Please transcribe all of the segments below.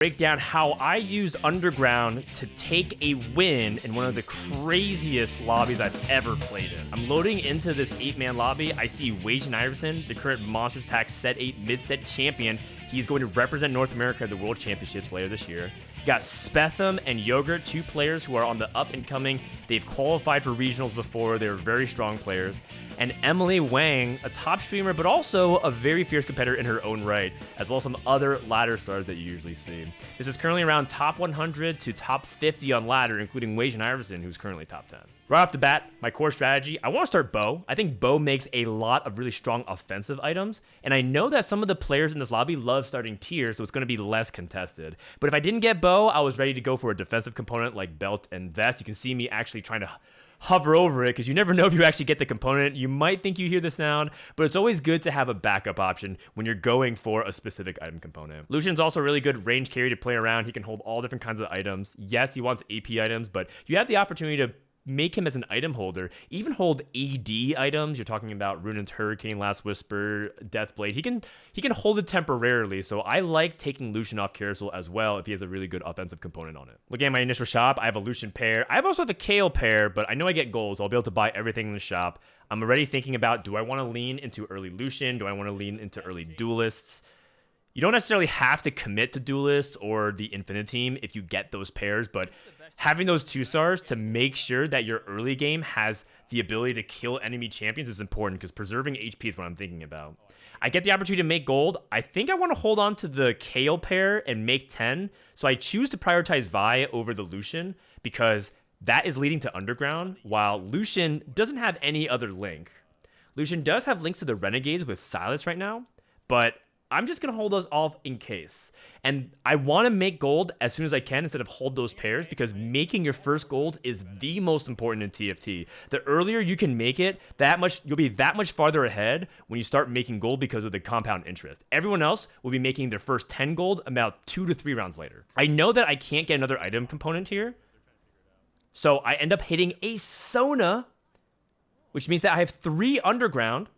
break down how I used Underground to take a win in one of the craziest lobbies I've ever played in. I'm loading into this 8-man lobby. I see Wajan Iverson, the current Monsters Attack Set 8 mid-set champion. He's going to represent North America at the World Championships later this year. You got Spetham and Yogurt, two players who are on the up and coming. They've qualified for regionals before. They're very strong players. And Emily Wang, a top streamer, but also a very fierce competitor in her own right, as well as some other ladder stars that you usually see. This is currently around top 100 to top 50 on ladder, including Wajan Iverson, who's currently top 10. Right off the bat, my core strategy, I want to start Bo. I think Bo makes a lot of really strong offensive items, and I know that some of the players in this lobby love starting tier, so it's going to be less contested. But if I didn't get Bo, I was ready to go for a defensive component like Belt and Vest. You can see me actually trying to hover over it because you never know if you actually get the component. You might think you hear the sound, but it's always good to have a backup option when you're going for a specific item component. Lucian's also really good range carry to play around. He can hold all different kinds of items. Yes, he wants AP items, but you have the opportunity to make him as an item holder, even hold AD items. You're talking about Runin's Hurricane, Last Whisper, Deathblade. He can hold it temporarily, so I like taking Lucian off carousel as well if he has a really good offensive component on it. Looking at my initial shop, I have a Lucian pair. I also have a Kale pair, but I know I get gold, so I'll be able to buy everything in the shop. I'm already thinking about, do I want to lean into early Lucian? Do I want to lean into early Duelists? You don't necessarily have to commit to Duelists or the Infinite Team if you get those pairs, but having those 2-stars to make sure that your early game has the ability to kill enemy champions is important because preserving HP is what I'm thinking about. I get the opportunity to make gold. I think I want to hold on to the Kale pair and make 10, so I choose to prioritize Vi over the Lucian because that is leading to Underground, while Lucian doesn't have any other link. Lucian does have links to the Renegades with Silas right now, but I'm just going to hold those off in case. And I want to make gold as soon as I can instead of hold those pairs because making your first gold is the most important in TFT. The earlier you can make it, you'll be that much farther ahead when you start making gold because of the compound interest. Everyone else will be making their first 10 gold about 2 to 3 rounds later. I know that I can't get another item component here, so I end up hitting a Sona, which means that I have 3 Underground.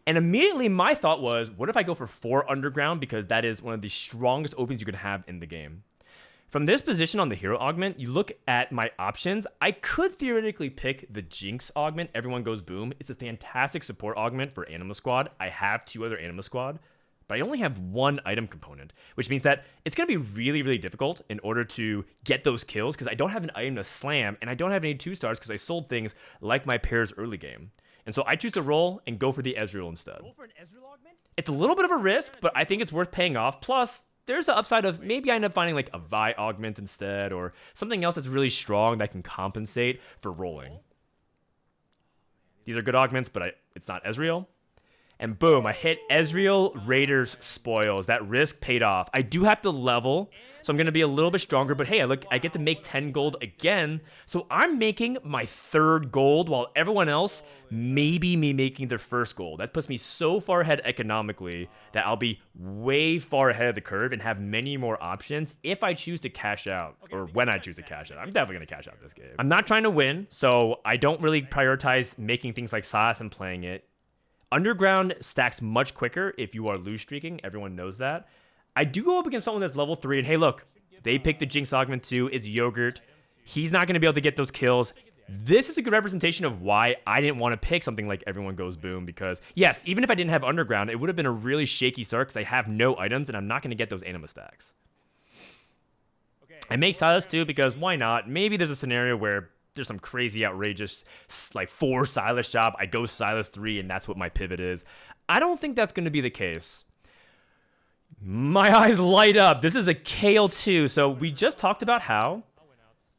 And immediately my thought was, what if I go for 4 Underground because that is one of the strongest opens you can have in the game. From this position on the hero augment, you look at my options. I could theoretically pick the Jinx augment, Everyone Goes Boom. It's a fantastic support augment for Anima Squad. I have 2 other Anima Squad, but I only have 1 item component, which means that it's going to be really, really difficult in order to get those kills because I don't have an item to slam and I don't have any 2-stars because I sold things like my pairs early game. And so I choose to roll and go for the Ezreal instead. Roll for an Ezreal augment? It's a little bit of a risk, but I think it's worth paying off. Plus, there's the upside of maybe I end up finding like a Vi augment instead or something else that's really strong that can compensate for rolling. These are good augments, but it's not Ezreal. And boom, I hit Ezreal Raiders Spoils. That risk paid off. I do have to level, so I'm going to be a little bit stronger. But hey, I get to make 10 gold again. So I'm making my 3rd gold while everyone else maybe me making their 1st gold. That puts me so far ahead economically that I'll be way far ahead of the curve and have many more options if I choose to cash out or when I choose to cash out. I'm definitely going to cash out this game. I'm not trying to win, so I don't really prioritize making things like Silas and playing it. Underground stacks much quicker if you are lose streaking. Everyone knows that. I do go up against someone that's level 3, and hey, look, they picked the Jinx augment too. It's Yogurt. He's not going to be able to get those kills. This is a good representation of why I didn't want to pick something like Everyone Goes Boom because, yes, even if I didn't have Underground, it would have been a really shaky start because I have no items, and I'm not going to get those Anima stacks. I make Silas too because why not? Maybe there's a scenario where there's some crazy, outrageous, like 4 Silas job. I go Silas 3, and that's what my pivot is. I don't think that's going to be the case. My eyes light up. This is a Kale 2. So we just talked about how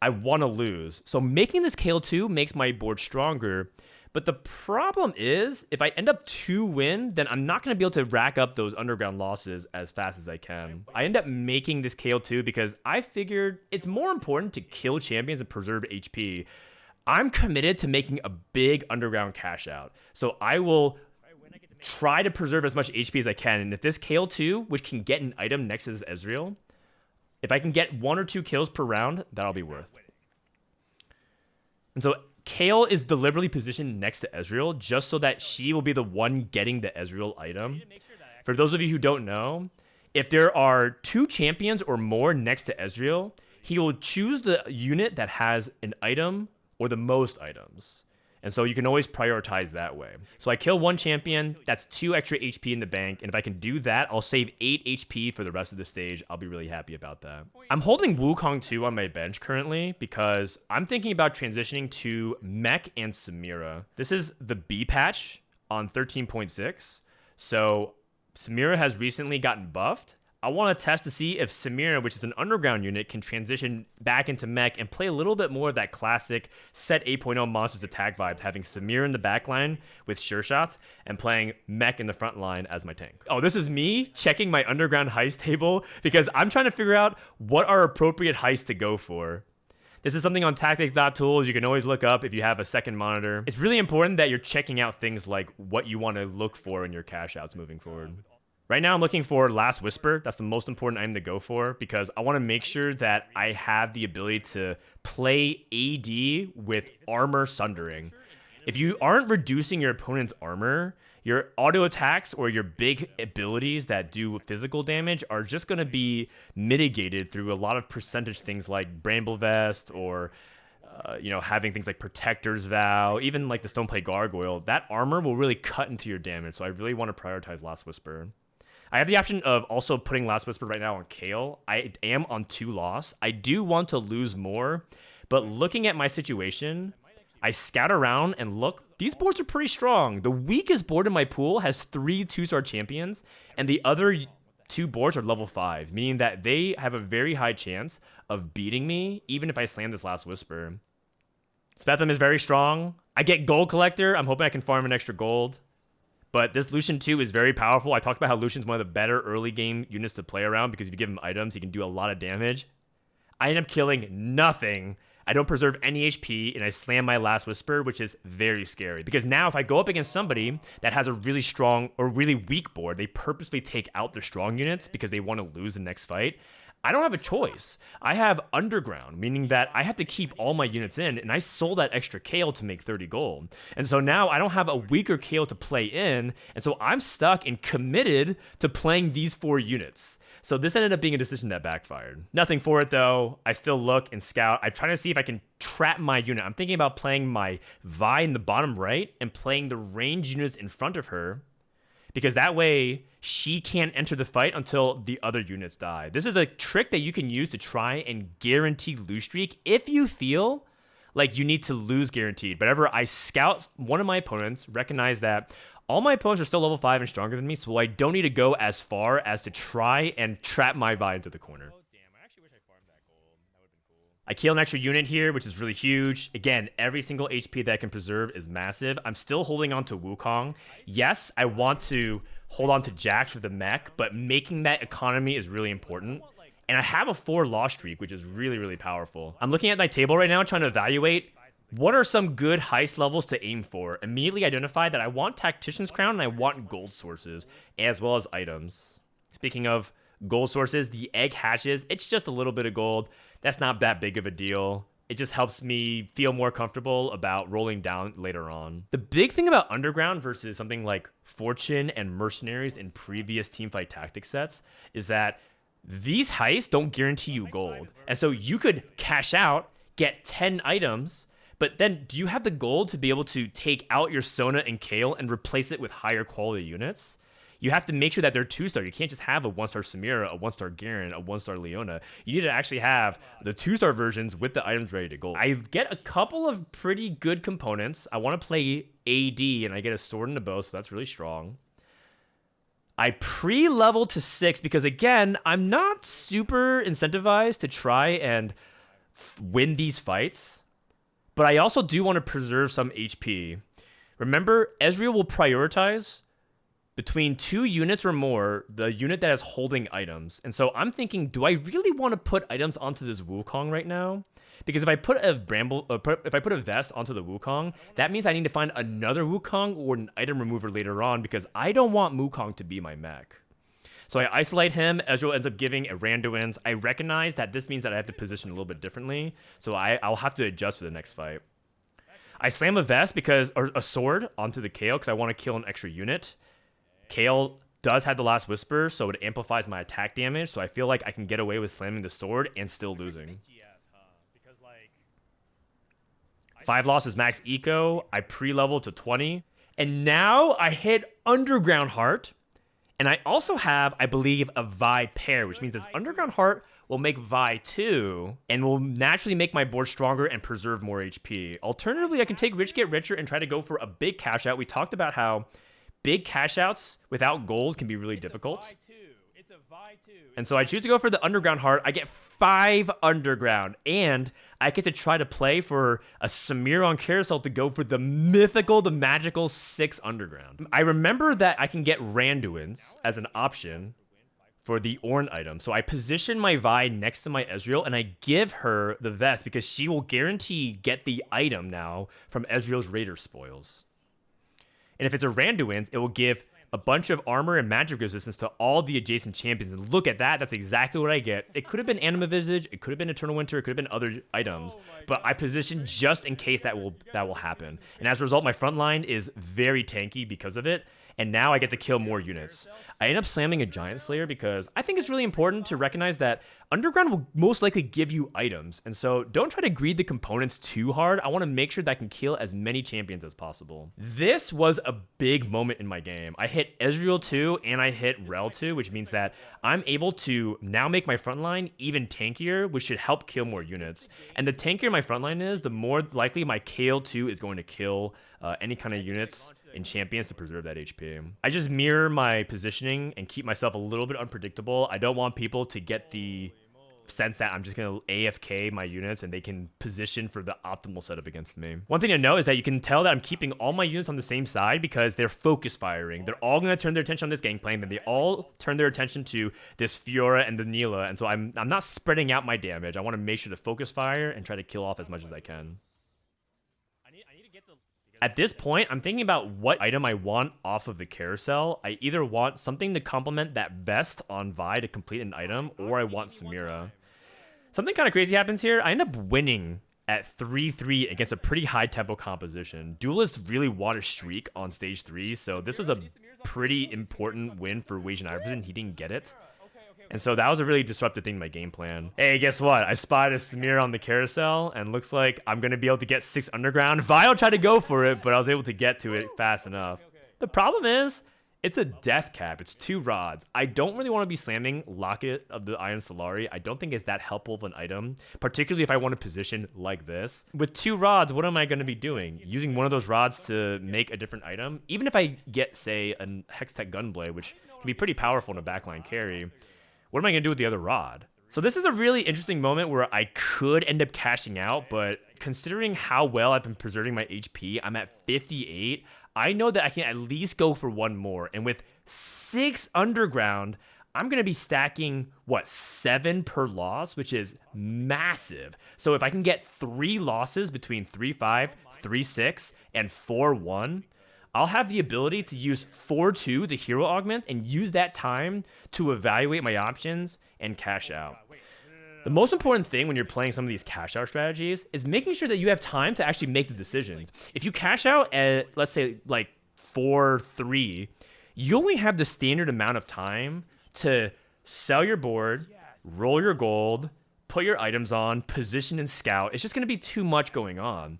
I want to lose. So making this Kale 2 makes my board stronger. But the problem is, if I end up 2-win, then I'm not going to be able to rack up those Underground losses as fast as I can. I end up making this Kale 2 because I figured it's more important to kill champions and preserve HP. I'm committed to making a big Underground cash out. So I will try to preserve as much HP as I can. And if this Kale 2, which can get an item next to this Ezreal, if I can get 1 or 2 kills per round, that'll be worth. And so Kale is deliberately positioned next to Ezreal just so that she will be the one getting the Ezreal item. For those of you who don't know, If there are 2 champions or more next to Ezreal, he will choose the unit that has an item or the most items. And so you can always prioritize that way. So I kill 1 champion, that's 2 extra HP in the bank, and if I can do that, I'll save 8 HP for the rest of the stage. I'll be really happy about that. I'm holding Wukong 2 on my bench currently because I'm thinking about transitioning to Mech and Samira. This is the B patch on 13.6. So Samira has recently gotten buffed. I want to test to see if Samira, which is an underground unit, can transition back into mech and play a little bit more of that classic set 8.0 monsters attack vibes, having Samira in the backline with sure shots and playing mech in the front line as my tank. Oh, this is me checking my underground heist table because I'm trying to figure out what are appropriate heists to go for. This is something on tactics.tools you can always look up if you have a second monitor. It's really important that you're checking out things like what you want to look for in your cash outs moving forward. Right now, I'm looking for Last Whisper. That's the most important item to go for because I want to make sure that I have the ability to play AD with armor sundering. If you aren't reducing your opponent's armor, your auto attacks or your big abilities that do physical damage are just going to be mitigated through a lot of percentage things like Bramble Vest or having things like Protector's Vow, even like the Stoneplate Gargoyle. That armor will really cut into your damage, so I really want to prioritize Last Whisper. I have the option of also putting Last Whisper right now on Kale. I am on 2 loss. I do want to lose more, but looking at my situation, I scout around and look. These boards are pretty strong. The weakest board in my pool has 3 2-star champions, and the other 2 boards are level 5, meaning that they have a very high chance of beating me, even if I slam this Last Whisper. Spetham is very strong. I get Gold Collector. I'm hoping I can farm an extra gold. But this Lucian 2 is very powerful. I talked about how Lucian's one of the better early game units to play around because if you give him items, he can do a lot of damage. I end up killing nothing. I don't preserve any HP, and I slam my Last Whisper, which is very scary. Because now if I go up against somebody that has a really strong or really weak board, they purposely take out their strong units because they want to lose the next fight. I don't have a choice. I have Underground, meaning that I have to keep all my units in, and I sold that extra Kale to make 30 gold. And so now I don't have a weaker Kale to play in, and so I'm stuck and committed to playing these 4 units. So this ended up being a decision that backfired. Nothing for it though. I still look and scout. I'm trying to see if I can trap my unit. I'm thinking about playing my Vi in the bottom right and playing the range units in front of her, because that way she can't enter the fight until the other units die. This is a trick that you can use to try and guarantee lose streak if you feel like you need to lose guaranteed. But whenever I scout one of my opponents, recognize that all my opponents are still level 5 and stronger than me, so I don't need to go as far as to try and trap my Vi into the corner. I kill an extra unit here, which is really huge. Again, every single HP that I can preserve is massive. I'm still holding on to Wukong. Yes, I want to hold on to Jax for the mech, but making that economy is really important. And I have a 4 loss streak, which is really, really powerful. I'm looking at my table right now, trying to evaluate what are some good heist levels to aim for. Immediately identify that I want Tactician's Crown and I want gold sources, as well as items. Speaking of gold sources, the egg hatches, it's just a little bit of gold. That's not that big of a deal. It just helps me feel more comfortable about rolling down later on. The big thing about Underground versus something like Fortune and Mercenaries in previous teamfight tactics sets is that these heists don't guarantee you gold. And so you could cash out, get 10 items, but then do you have the gold to be able to take out your Sona and Kale and replace it with higher quality units? You have to make sure that they're 2-star. You can't just have a 1-star Samira, a 1-star Garen, a 1-star Leona. You need to actually have the 2-star versions with the items ready to go. I get a couple of pretty good components. I want to play AD, and I get a sword and a bow, so that's really strong. I pre-level to 6 because, again, I'm not super incentivized to try and win these fights, but I also do want to preserve some HP. Remember, Ezreal will prioritize between 2 units or more, the unit that is holding items. And so I'm thinking, do I really want to put items onto this Wukong right now? Because if I put a if I put a vest onto the Wukong, that means I need to find another Wukong or an item remover later on because I don't want Wukong to be my mech. So I isolate him. Ezreal ends up giving a Randuin's. I recognize that this means that I have to position a little bit differently. So I'll have to adjust for the next fight. I slam a vest or a sword onto the Kale because I want to kill an extra unit. Kale does have the last whisper, so it amplifies my attack damage, so I feel like I can get away with slamming the sword and still losing. 5 losses max eco, I pre-leveled to 20, and now I hit Underground Heart, and I also have, I believe, a Vi pair, which means this Underground Heart will make Vi 2, and will naturally make my board stronger and preserve more HP. Alternatively, I can take Rich Get Richer and try to go for a big cash out. We talked about how big cash outs without goals can be really difficult. And so I choose to go for the Underground Heart. I get 5 Underground, and I get to try to play for a Samira on Carousel to go for the mythical, the magical 6 Underground. I remember that I can get Randuins as an option for the Ornn item. So I position my Vi next to my Ezreal, and I give her the vest because she will guarantee get the item now from Ezreal's Raider spoils. And if it's a Randuin, it will give a bunch of armor and magic resistance to all the adjacent champions. And look at that. That's exactly what I get. It could have been Anima Visage. It could have been Eternal Winter. It could have been other items. But I positioned just in case that will happen. And as a result, my front line is very tanky because of it. And now I get to kill more units. I end up slamming a Giant Slayer because I think it's really important to recognize that Underground will most likely give you items. And so don't try to greed the components too hard. I want to make sure that I can kill as many champions as possible. This was a big moment in my game. I hit Ezreal 2 and I hit Rel 2, which means that I'm able to now make my front line even tankier, which should help kill more units. And the tankier my front line is, the more likely my Kayle 2 is going to kill any kind of units and champions to preserve that HP. I just mirror my positioning and keep myself a little bit unpredictable. I don't want people to get the sense that I'm just going to AFK my units and they can position for the optimal setup against me. One thing to note is that you can tell that I'm keeping all my units on the same side because they're focus firing. They're all going to turn their attention on this gangplank, then they all turn their attention to this Fiora and the Neela, and so I'm not spreading out my damage. I want to make sure to focus fire and try to kill off as much as I can. At this point, I'm thinking about what item I want off of the carousel. I either want something to complement that vest on Vi to complete an item, or I want Samira. Something kind of crazy happens here. I end up winning at 3-3 against a pretty high tempo composition. Duelists really want a streak on stage 3, so this was a pretty important win for Wage and Iverson. He didn't get it. And so that was a really disruptive thing in my game plan. Hey, guess what? I spotted a Samira on the carousel, and looks like I'm going to be able to get 6 Underground. Vile tried to go for it, but I was able to get to it fast enough. The problem is, it's a death cap. It's 2 rods. I don't really want to be slamming Locket of the Iron Solari. I don't think it's that helpful of an item, particularly if I want to position like this. With 2 rods, what am I going to be doing? Using one of those rods to make a different item? Even if I get, say, a Hextech Gunblade, which can be pretty powerful in a backline carry, what am I going to do with the other rod? So this is a really interesting moment where I could end up cashing out, but considering how well I've been preserving my HP, I'm at 58. I know that I can at least go for 1 more. And with 6 Underground, I'm going to be stacking, what, 7 per loss, which is massive. So if I can get 3 losses between 3-5, 3-6, and 4-1, I'll have the ability to use 4-2, the hero augment, and use that time to evaluate my options and cash out. The most important thing when you're playing some of these cash out strategies is making sure that you have time to actually make the decisions. If you cash out at, let's say, like 4-3, you only have the standard amount of time to sell your board, roll your gold, put your items on, position and scout. It's just going to be too much going on.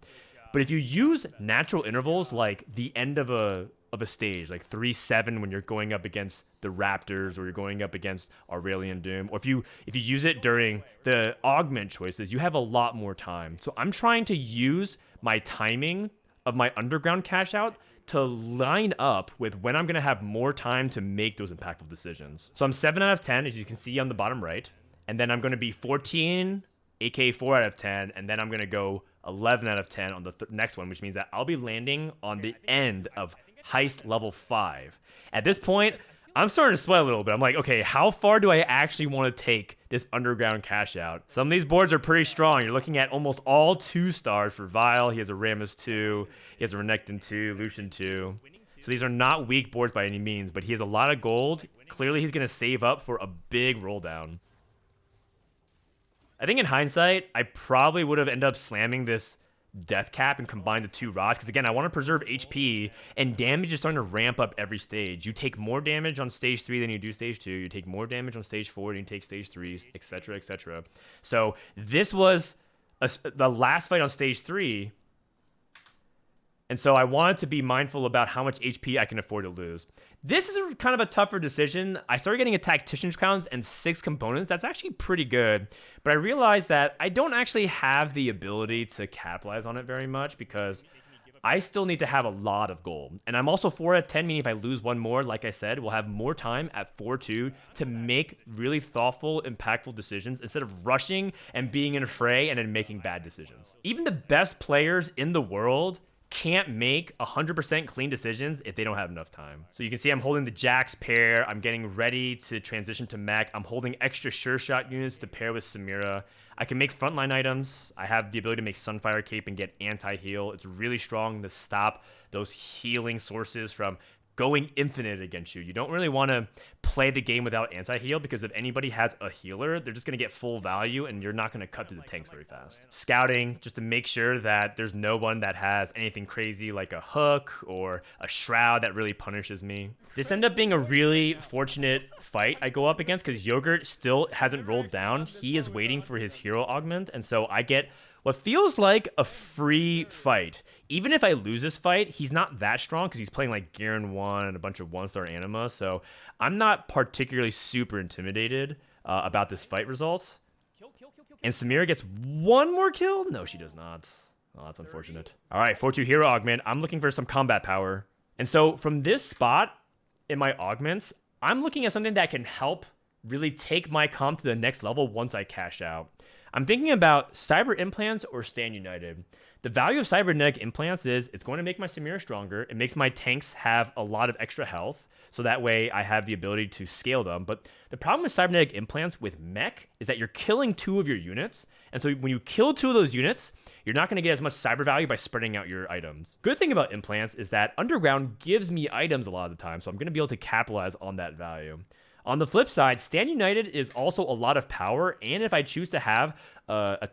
But if you use natural intervals like the end of a stage, like 3-7 when you're going up against the Raptors or you're going up against Aurelion Doom, or if you use it during the augment choices, you have a lot more time. So I'm trying to use my timing of my Underground cash out to line up with when I'm going to have more time to make those impactful decisions. So I'm 7 out of 10, as you can see on the bottom right, and then I'm going to be 14, aka 4 out of 10, and then I'm going to go 11 out of 10 on the next one, which means that I'll be landing on the end of Heist level 5. At this point, I'm starting to sweat a little bit. I'm like, okay, how far do I actually want to take this Underground cash out? Some of these boards are pretty strong. You're looking at almost all 2 stars for Vile. He has a Rammus 2. He has a Renekton 2, Lucian 2. So these are not weak boards by any means, but he has a lot of gold. Clearly, he's going to save up for a big roll down. I think in hindsight, I probably would have ended up slamming this death cap and combine the 2 rods, because again, I want to preserve HP, and damage is starting to ramp up every stage. You take more damage on stage 3 than you do stage 2. You take more damage on stage 4 than you take stage 3, etc., etc. So this was the last fight on stage 3. And so I wanted to be mindful about how much HP I can afford to lose. This is kind of a tougher decision. I started getting a Tactician's Crowns and 6 components. That's actually pretty good. But I realized that I don't actually have the ability to capitalize on it very much because I still need to have a lot of gold. And I'm also 4 out of 10, meaning if I lose one more, like I said, we'll have more time at 4-2 to make really thoughtful, impactful decisions instead of rushing and being in a fray and then making bad decisions. Even the best players in the world can't make 100% clean decisions if they don't have enough time. So you can see I'm holding the Jax pair. I'm getting ready to transition to mech. I'm holding extra sure shot units to pair with Samira. I can make frontline items. I have the ability to make Sunfire Cape and get anti-heal. It's really strong to stop those healing sources from going infinite against you. You don't really want to play the game without anti-heal because if anybody has a healer, they're just going to get full value and you're not going to cut through the tanks very fast. Scouting, just to make sure that there's no one that has anything crazy like a hook or a shroud that really punishes me. This ended up being a really fortunate fight I go up against because Yogurt still hasn't rolled down. He is waiting for his hero augment, and so I get what feels like a free fight. Even if I lose this fight, he's not that strong because he's playing like Garen 1 and a bunch of 1-star anima. So I'm not particularly super intimidated about this fight result. And Samira gets one more kill? No, she does not. Oh, that's unfortunate. All right, 4-2 hero augment. I'm looking for some combat power. And so from this spot in my augments, I'm looking at something that can help really take my comp to the next level once I cash out. I'm thinking about Cyber Implants or Stand United. The value of Cybernetic Implants is it's going to make my Samira stronger. It makes my tanks have a lot of extra health, so that way I have the ability to scale them. But the problem with Cybernetic Implants with mech is that you're killing 2 of your units, and so when you kill 2 of those units, you're not going to get as much cyber value by spreading out your items. Good thing about implants is that Underground gives me items a lot of the time, so I'm going to be able to capitalize on that value. On the flip side, Stand United is also a lot of power, and if I choose to have a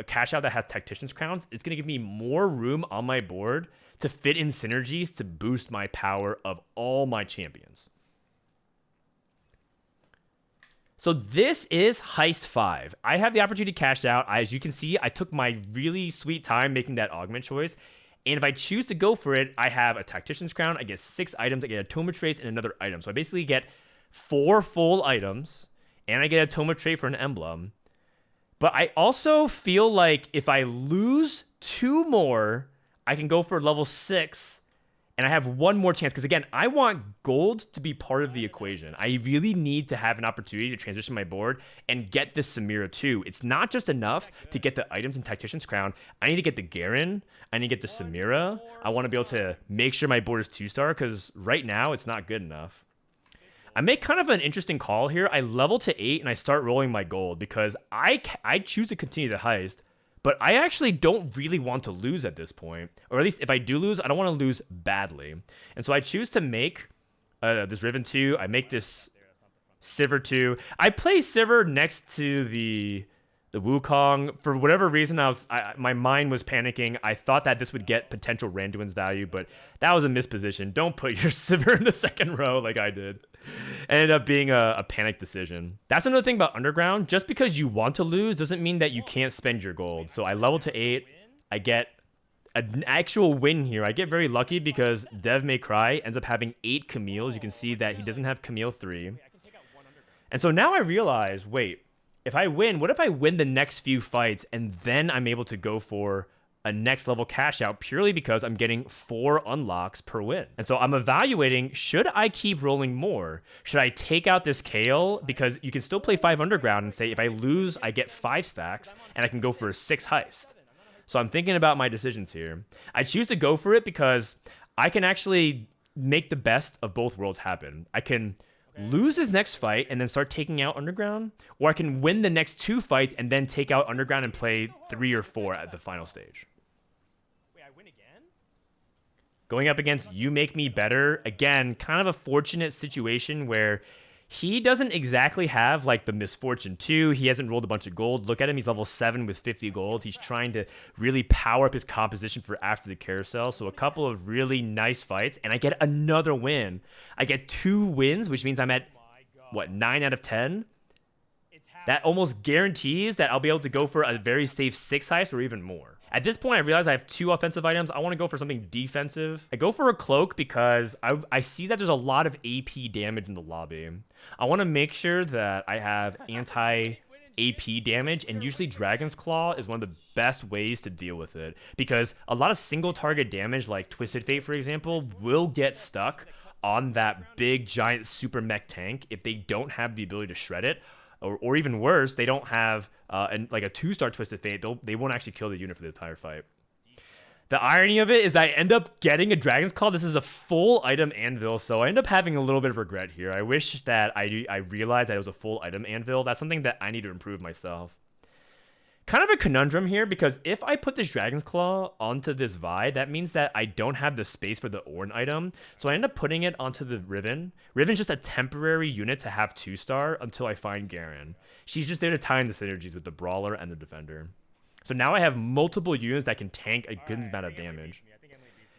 cash out that has Tactician's Crowns, it's going to give me more room on my board to fit in synergies to boost my power of all my champions. So this is Heist 5. I have the opportunity to cash out. As you can see, I took my really sweet time making that augment choice. And if I choose to go for it, I have a Tactician's Crown. I get 6 items. I get a Tome of Traits and another item. So I basically get 4 full items, and I get a Tome of Trait for an emblem. But I also feel like if I lose 2 more, I can go for level 6, and I have 1 more chance. Because again, I want gold to be part of the equation. I really need to have an opportunity to transition my board and get this Samira too. It's not just enough to get the items in Tactician's Crown. I need to get the Garen. I need to get the Samira. I want to be able to make sure my board is 2-star, because right now it's not good enough. I make kind of an interesting call here. I level to 8 and I start rolling my gold because I choose to continue the heist, but I actually don't really want to lose at this point. Or at least if I do lose, I don't want to lose badly. And so I choose to make this Riven 2. I make this Sivir 2. I play Sivir next to the Wukong. For whatever reason, my mind was panicking. I thought that this would get potential Randuin's value, but that was a misposition. Don't put your Sivir in the second row like I did. Ended up being a panic decision. That's another thing about Underground. Just because you want to lose doesn't mean that you can't spend your gold. So I level to 8. I get an actual win here. I get very lucky because Dev May Cry ends up having 8 Camille's. You can see that he doesn't have Camille 3. And so now I realize, wait, if I win, what if I win the next few fights and then I'm able to go for a next level cash out purely because I'm getting 4 unlocks per win? And so I'm evaluating, should I keep rolling more? Should I take out this Kale? Because you can still play 5 Underground and say, if I lose, I get 5 stacks and I can go for a 6 heist. So I'm thinking about my decisions here. I choose to go for it because I can actually make the best of both worlds happen. I can lose this next fight and then start taking out Underground, or I can win the next 2 fights and then take out Underground and play 3 or 4 at the final stage. Wait, I win again? Going up against You Make Me Better, again, kind of a fortunate situation where He doesn't exactly have like the Misfortune 2. He hasn't rolled a bunch of gold. Look at him. He's level 7 with 50 gold. He's trying to really power up his composition for after the carousel. So a couple of really nice fights, and I get another win. I get 2 wins, which means I'm at, what, 9 out of 10? That almost guarantees that I'll be able to go for a very safe 6 heist or even more. At this point, I realize I have 2 offensive items. I want to go for something defensive. I go for a cloak because I see that there's a lot of AP damage in the lobby. I want to make sure that I have anti-AP damage, and usually Dragon's Claw is one of the best ways to deal with it, because a lot of single target damage, like Twisted Fate, for example, will get stuck on that big, giant super mech tank if they don't have the ability to shred it. Or even worse, they don't have like a 2-star Twisted Fate. They won't actually kill the unit for the entire fight. The irony of it is that I end up getting a Dragon's Claw. This is a full item anvil, so I end up having a little bit of regret here. I wish that I realized that it was a full item anvil. That's something that I need to improve myself. Kind of a conundrum here, because if I put this Dragon's Claw onto this Vi, that means that I don't have the space for the Ornn item. So I end up putting it onto the Riven. Riven's just a temporary unit to have 2-star until I find Garen. She's just there to tie in the synergies with the Brawler and the Defender. So now I have multiple units that can tank a good amount of damage.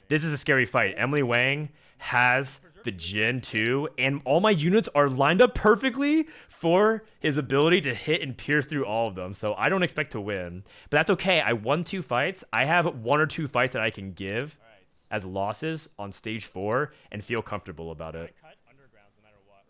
This is a scary fight. Emily Wang has the Jhin too, and all my units are lined up perfectly for his ability to hit and pierce through all of them. So I don't expect to win, but that's okay. I won 2 fights. I have 1 or 2 fights that I can give as losses on stage 4 and feel comfortable about it.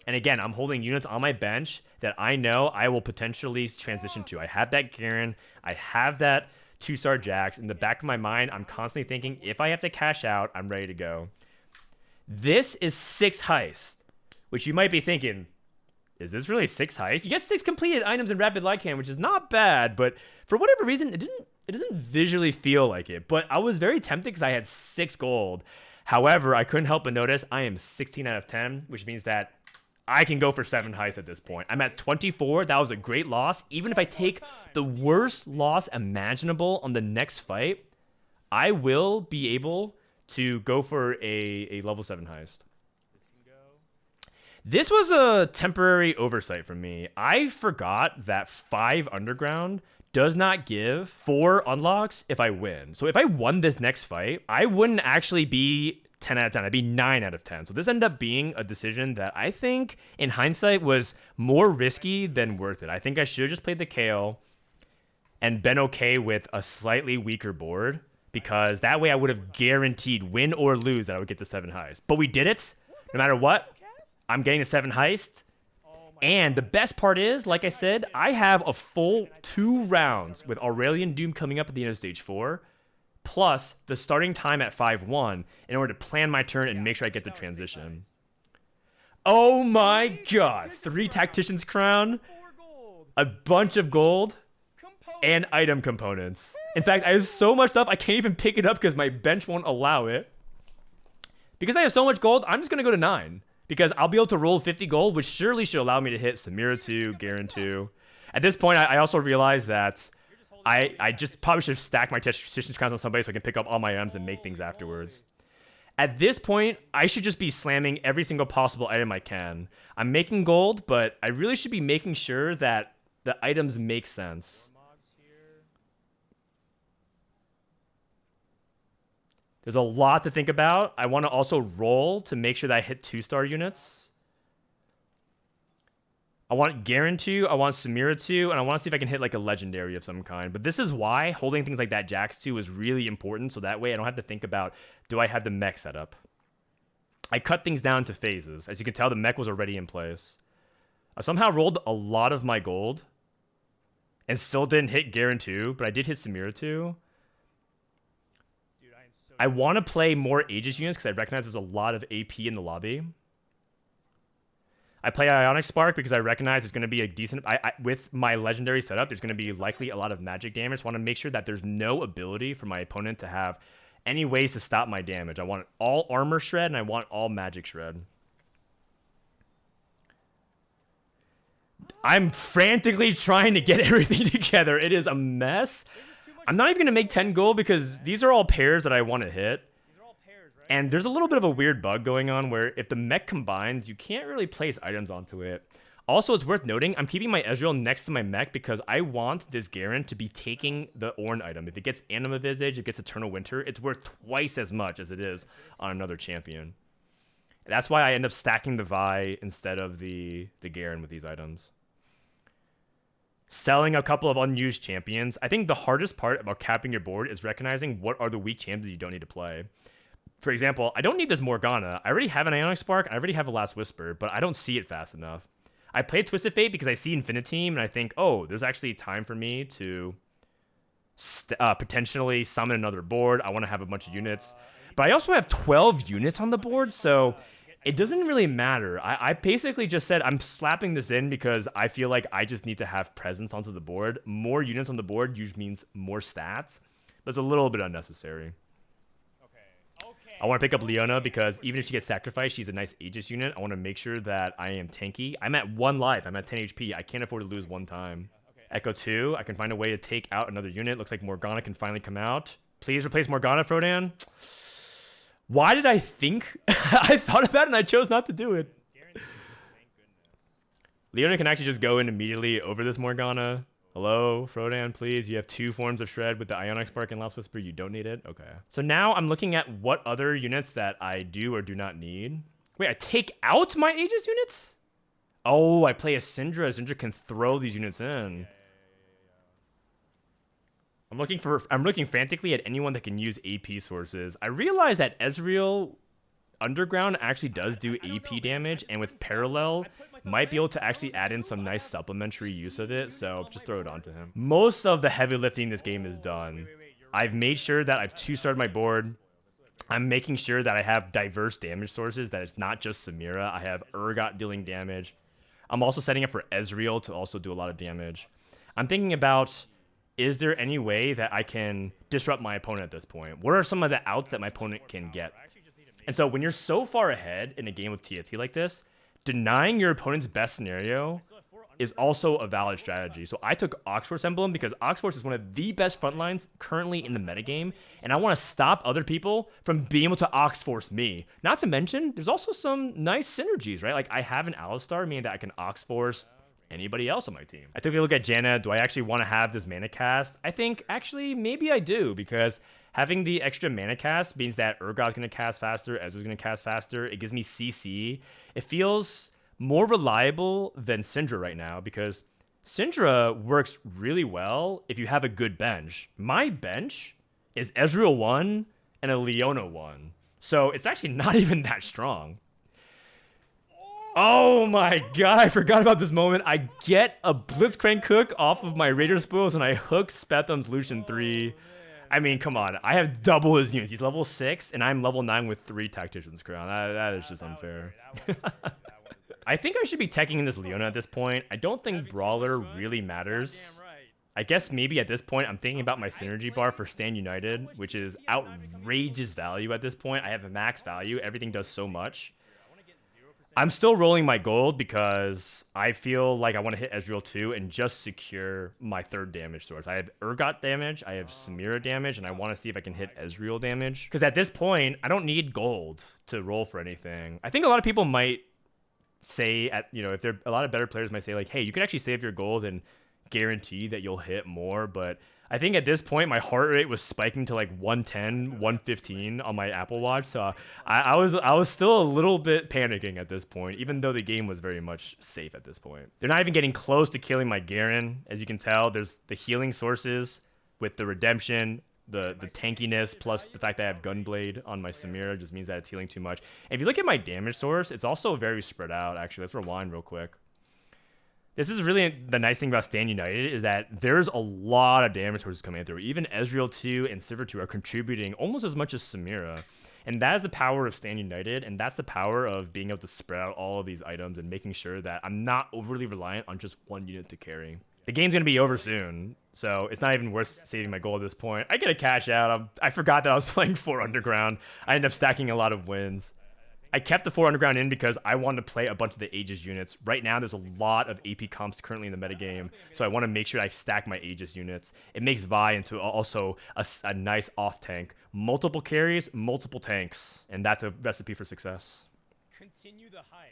And again, I'm holding units on my bench that I know I will potentially transition to. I have that Garen. I have that 2-star Jax. In the back of my mind, I'm constantly thinking, if I have to cash out, I'm ready to go. This is 6 heists, which you might be thinking, is this really 6 heists? You get 6 completed items in Rapid Light Cannon, which is not bad, but for whatever reason, it doesn't visually feel like it. But I was very tempted because I had 6 gold. However, I couldn't help but notice I am 16 out of 10, which means that I can go for 7 heists at this point. I'm at 24. That was a great loss. Even if I take the worst loss imaginable on the next fight, I will be able to go for a level 7 heist. This was a temporary oversight from me. I forgot that 5 underground does not give 4 unlocks if I win. So if I won this next fight, I wouldn't actually be 10 out of 10. I'd be 9 out of 10. So this ended up being a decision that I think, in hindsight, was more risky than worth it. I think I should have just played the KO and been okay with a slightly weaker board, because that way I would have guaranteed, win or lose, that I would get the 7 heist. But we did it. No matter what, I'm getting the 7 heist. And the best part is, like I said, I have a full 2 rounds with Aurelian Doom coming up at the end of stage 4, plus the starting time at 5-1 in order to plan my turn and make sure I get the transition. Oh my god. 3 Tactician's Crown, a bunch of gold, and item components. In fact, I have so much stuff I can't even pick it up because my bench won't allow it. Because I have so much gold, I'm just going to go to 9. Because I'll be able to roll 50 gold, which surely should allow me to hit Samira 2, Garen 2. At this point, I also realized that I just probably should have stacked my Tactician's Crowns on somebody so I can pick up all my items and make things afterwards. At this point, I should just be slamming every single possible item I can. I'm making gold, but I really should be making sure that the items make sense. There's a lot to think about. I want to also roll to make sure that I hit 2-star units. I want Garen 2, I want Samira 2, and I want to see if I can hit like a legendary of some kind. But this is why holding things like that Jax 2 is really important, so that way I don't have to think about, do I have the mech set up? I cut things down to phases. As you can tell, the mech was already in place. I somehow rolled a lot of my gold and still didn't hit Garen 2, but I did hit Samira 2. I want to play more Aegis units because I recognize there's a lot of AP in the lobby. I play Ionic Spark because I recognize there's going to be a decent... with my legendary setup, there's going to be likely a lot of magic damage. So I want to make sure that there's no ability for my opponent to have any ways to stop my damage. I want all armor shred and I want all magic shred. I'm frantically trying to get everything together. It is a mess. I'm not even going to make 10 gold because these are all pairs that I want to hit. And there's a little bit of a weird bug going on where if the mech combines, you can't really place items onto it. Also, it's worth noting, I'm keeping my Ezreal next to my mech because I want this Garen to be taking the Ornn item. If it gets Anima Visage, it gets Eternal Winter, it's worth twice as much as it is on another champion. That's why I end up stacking the Vi instead of the Garen with these items. Selling a couple of unused champions. I think the hardest part about capping your board is recognizing what are the weak champions you don't need to play. For example, I don't need this Morgana. I already have an Ionic Spark, I already have a Last Whisper, but I don't see it fast enough. I played Twisted Fate because I see Infinity and I think, oh, there's actually time for me to potentially summon another board. I want to have a bunch of units. But I also have 12 units on the board, so it doesn't really matter. I basically just said I'm slapping this in because I feel like I just need to have presence onto the board. More units on the board usually means more stats, but it's a little bit unnecessary. I want to pick up Leona because even if she gets sacrificed, she's a nice Aegis unit. I want to make sure that I am tanky. I'm at 1 life. I'm at 10 HP. I can't afford to lose one time. Echo 2. I can find a way to take out another unit. Looks like Morgana can finally come out. Please replace Morgana, Frodan. Why did I think? I thought about it and I chose not to do it. Leona can actually just go in immediately over this Morgana. Hello, Frodan, please. You have 2 forms of Shred with the Ionic Spark and Last Whisper. You don't need it? Okay. So now I'm looking at what other units that I do or do not need. Wait, I take out my Aegis units? Oh, I play a Syndra. Syndra can throw these units in. I'm looking frantically at anyone that can use AP sources. I realize that Ezreal Underground actually does do AP damage, and with Parallel, might be able to actually add in some nice supplementary use of it, so just throw it onto him. Most of the heavy lifting in this game is done. I've made sure that I've 2-starred my board. I'm making sure that I have diverse damage sources, that it's not just Samira. I have Urgot dealing damage. I'm also setting up for Ezreal to also do a lot of damage. I'm thinking about, is there any way that I can disrupt my opponent at this point? What are some of the outs that my opponent can get? And so when you're so far ahead in a game of TFT like this, denying your opponent's best scenario is also a valid strategy. So I took Oxforce Emblem because Oxforce is one of the best front lines currently in the metagame, and I want to stop other people from being able to Oxforce me. Not to mention, there's also some nice synergies, right? Like I have an Alistar, meaning that I can Oxforce anybody else on my team. I took a look at Janna. Do I actually want to have this mana cast? I think actually maybe I do, because having the extra mana cast means that Urgot's going to cast faster, Ezreal's going to cast faster. It gives me CC. It feels more reliable than Syndra right now, because Syndra works really well if you have a good bench. My bench is Ezreal 1 and a Leona 1. So it's actually not even that strong. Oh my god, I forgot about this moment. I get a Blitzcrank hook off of my Raider Spoils and I hook Spetham's Lucian 3. I mean, come on. I have double his units. He's level 6 and I'm level 9 with 3 Tactician's Crown. That is just unfair. I think I should be teching in this Leona at this point. I don't think Brawler really matters. I guess maybe at this point I'm thinking about my synergy bar for Stand United, which is outrageous value at this point. I have a max value. Everything does so much. I'm still rolling my gold because I feel like I want to hit Ezreal 2 and just secure my 3rd damage source. I have Urgot damage, I have Samira damage, and I want to see if I can hit Ezreal damage. Because at this point, I don't need gold to roll for anything. I think a lot of people might say, if they're a lot of better players might say like, hey, you can actually save your gold and guarantee that you'll hit more, but I think at this point my heart rate was spiking to like 110, 115 on my Apple Watch, so I was still a little bit panicking at this point, even though the game was very much safe at this point. They're not even getting close to killing my Garen. As you can tell, there's the healing sources with the redemption, the tankiness, plus the fact that I have Gunblade on my Samira just means that it's healing too much. And if you look at my damage source, it's also very spread out. Actually, let's rewind real quick. This is really the nice thing about Stand United, is that there's a lot of damage sources coming through. Even Ezreal 2 and Sivir 2 are contributing almost as much as Samira. And that is the power of Stand United, and that's the power of being able to spread out all of these items and making sure that I'm not overly reliant on just one unit to carry. The game's going to be over soon, so it's not even worth saving my gold at this point. I get a cash out. I forgot that I was playing 4 Underground. I ended up stacking a lot of wins. I kept the 4 underground in because I wanted to play a bunch of the Aegis units. Right now, there's a lot of AP comps currently in the metagame, so I want to make sure I stack my Aegis units. It makes Vi into also a nice off tank. Multiple carries, multiple tanks, and that's a recipe for success.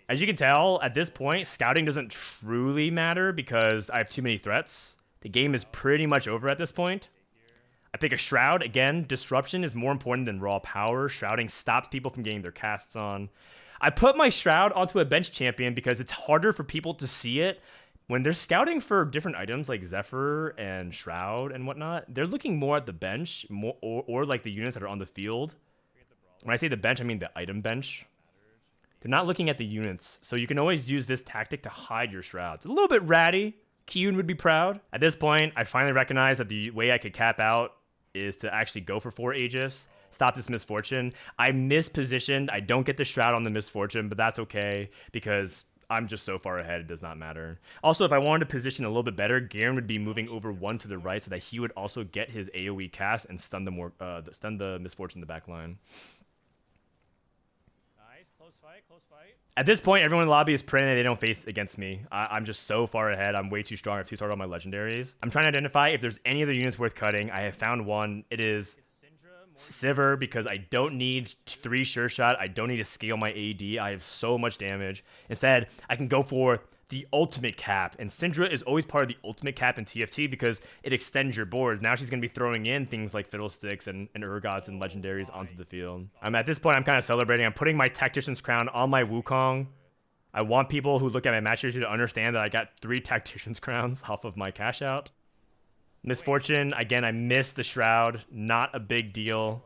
As you can tell, at this point, scouting doesn't truly matter because I have too many threats. The game is pretty much over at this point. I pick a Shroud. Again, disruption is more important than raw power. Shrouding stops people from getting their casts on. I put my Shroud onto a bench champion because it's harder for people to see it. When they're scouting for different items like Zephyr and Shroud and whatnot, they're looking more at the bench or like the units that are on the field. When I say the bench, I mean the item bench. They're not looking at the units, so you can always use this tactic to hide your Shrouds. A little bit ratty. Kiyun would be proud. At this point, I finally recognize that the way I could cap out is to actually go for 4 Aegis, stop this Misfortune. I mispositioned. I don't get the Shroud on the Misfortune, but that's okay because I'm just so far ahead, it does not matter. Also, if I wanted to position a little bit better, Garen would be moving over 1 to the right so that he would also get his AoE cast and stun the Misfortune in the back line. Nice, close fight. At this point, everyone in the lobby is praying that they don't face against me. I'm just so far ahead. I'm way too strong. I have 2 stars on my legendaries. I'm trying to identify if there's any other units worth cutting. I have found one. It is Sivir because I don't need 3 sure shot. I don't need to scale my AD. I have so much damage. Instead, I can go for the ultimate cap. And Syndra is always part of the ultimate cap in TFT because it extends your board. Now she's going to be throwing in things like Fiddlesticks and Urgots and legendaries onto the field. At this point, I'm kind of celebrating. I'm putting my Tactician's Crown on my Wukong. I want people who look at my match history to understand that I got 3 Tactician's Crowns off of my cash out. Misfortune, again, I missed the Shroud. Not a big deal.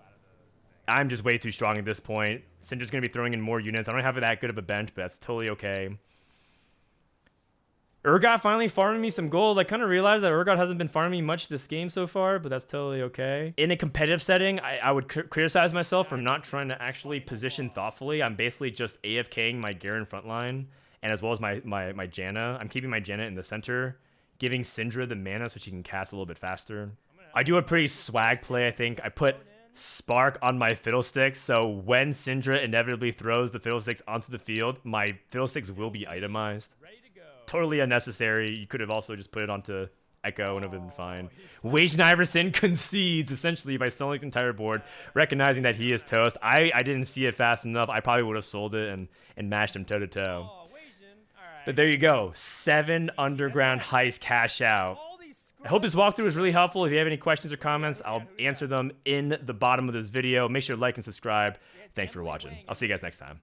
I'm just way too strong at this point. Syndra's going to be throwing in more units. I don't have that good of a bench, but that's totally okay. Urgot finally farming me some gold. I kind of realized that Urgot hasn't been farming me much this game so far, but that's totally okay. In a competitive setting, I would criticize myself for not trying to actually position thoughtfully. I'm basically just AFKing my Garen frontline, and as well as my Janna. I'm keeping my Janna in the center, giving Syndra the mana so she can cast a little bit faster. I do a pretty swag play, I think. I put Spark on my Fiddlesticks, so when Syndra inevitably throws the Fiddlesticks onto the field, my Fiddlesticks will be itemized. Totally unnecessary. You could have also just put it onto Echo and it would have been fine. Wagen Iverson concedes essentially by selling the entire board, recognizing that he is toast. I didn't see it fast enough. I probably would have sold it and mashed him toe to toe. But there you go. 7 underground heist cash out. I hope this walkthrough was really helpful. If you have any questions or comments, I'll answer them in the bottom of this video. Make sure to like and subscribe. Thanks for watching. I'll see you guys next time.